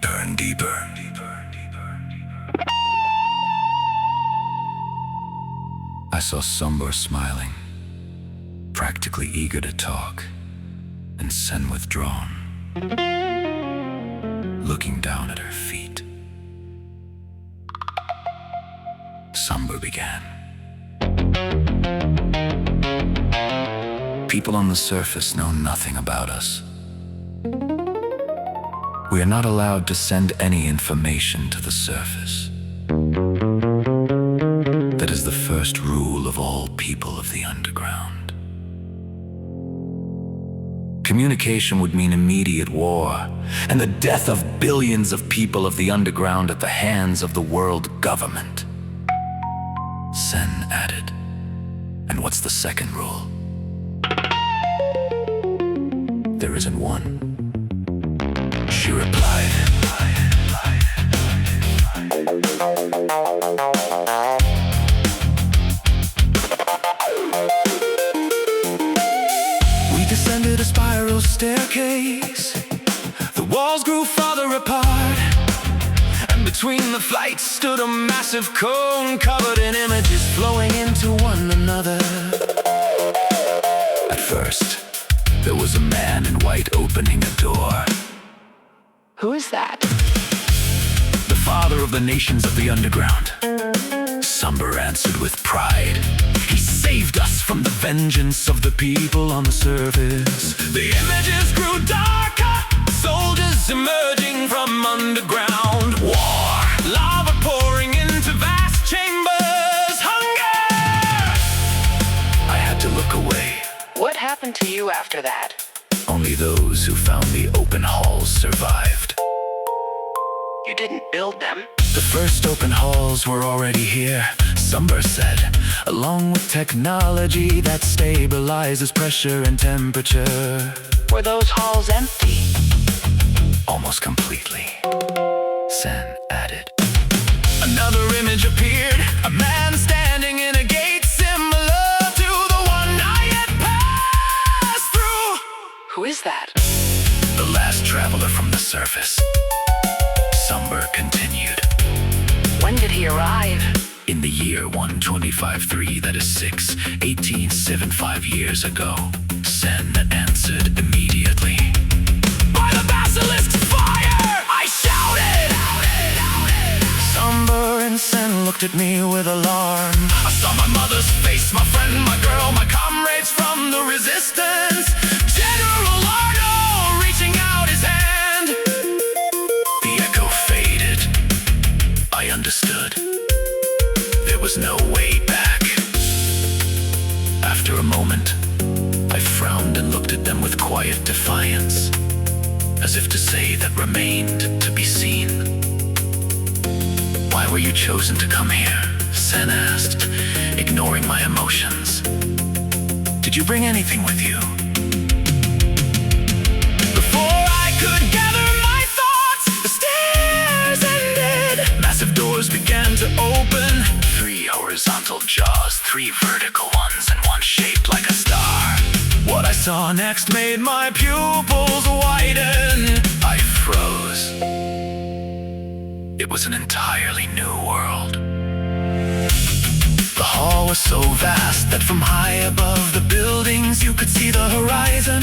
deeper and deeper. I saw Somber smiling, practically eager to talk, and Sen withdrawn, looking down at her feet. Somber began. People on the surface know nothing about us. We are not allowed to send any information to the surface. That is the first rule of all people of the underground. Communication would mean immediate war and the death of billions of people of the underground at the hands of the world government. Sen added, "And what's the second rule?" "There isn't one," she replied. We descended a spiral staircase. The walls grew farther apart, and between the flights stood a massive cone covered in images flowing into one another. At first, there was a man in white opening a door. Who is that? "The father of the nations of the underground," Somber answered with pride. "He saved us from the vengeance of the people on the surface." The images grew darker, soldiers emerging from underground. War, lava pouring into vast chambers, hunger. I had to look away. What happened to you after that? Only those who found the open halls survived. You didn't build them. The first open halls were already here, Somber said, along with technology that stabilizes pressure and temperature. Were those halls empty? Almost completely, Sen added. Another image appeared, a man standing in a gate similar to the one I had passed through. Who is that? The last traveler from the surface, Somber continued. When did he arrive? In the year 1253, that is 1875 years ago, Sen answered immediately. "By the basilisk's fire!" I shouted! Somber and Sen looked at me with alarm. I saw my mother's face, my friend, my girl, my comrades from the resistance. General Arno reaching out his hand. The echo faded. I understood. There was no way back. After a moment, I frowned and looked at them with quiet defiance, as if to say that remained to be seen. "Why were you chosen to come here?" Sen asked, ignoring my emotions. "Did you bring anything with you?" Before I could gather my thoughts, the stairs ended. Massive doors began to open. 3 horizontal jaws, 3 vertical ones, and one shaped like a star. What I saw next made my pupils widen. I froze. It was an entirely new world. The hall was so vast that from high above the buildings you could see the horizon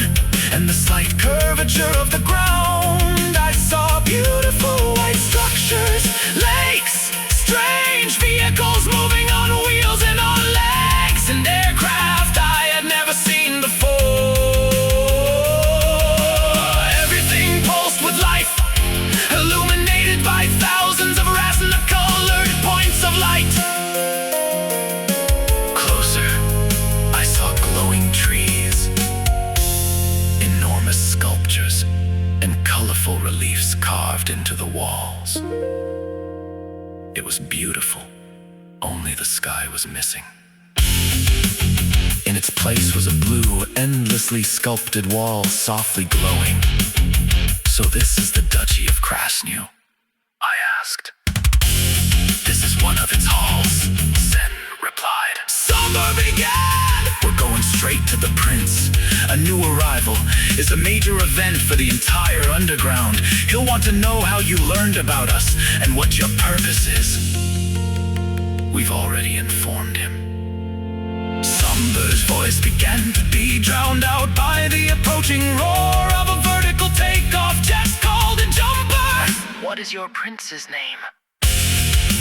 and the slight curvature of the ground. I saw beautiful white structures, lakes, strange vehicles moving on wheels and on legs, and aircraft I had never seen before. Everything pulsed with life, illuminated by thousands of resin-colored points of light. Closer, I saw glowing trees, enormous sculptures, and colorful reliefs carved into the walls. It was beautiful, only the sky was missing. In its place was a blue, endlessly sculpted wall, softly glowing. "So this is the Duchy of Kraśniew?" I asked. "This is one of its halls," Sen replied. "Some Somber began. We're going straight to the prince. A new arrival is a major event for the entire underground. He'll want to know how you learned about us and what your purpose is. We've already informed him. Somber's voice began to be drowned out by the approaching roar of a vertical takeoff jet called a jumper. What is your prince's name?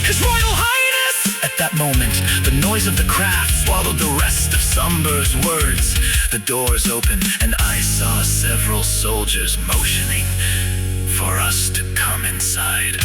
His Royal Highness! At that moment, the noise of the craft swallowed the rest of Somber's words. The doors opened, and I saw several soldiers motioning for us to come inside.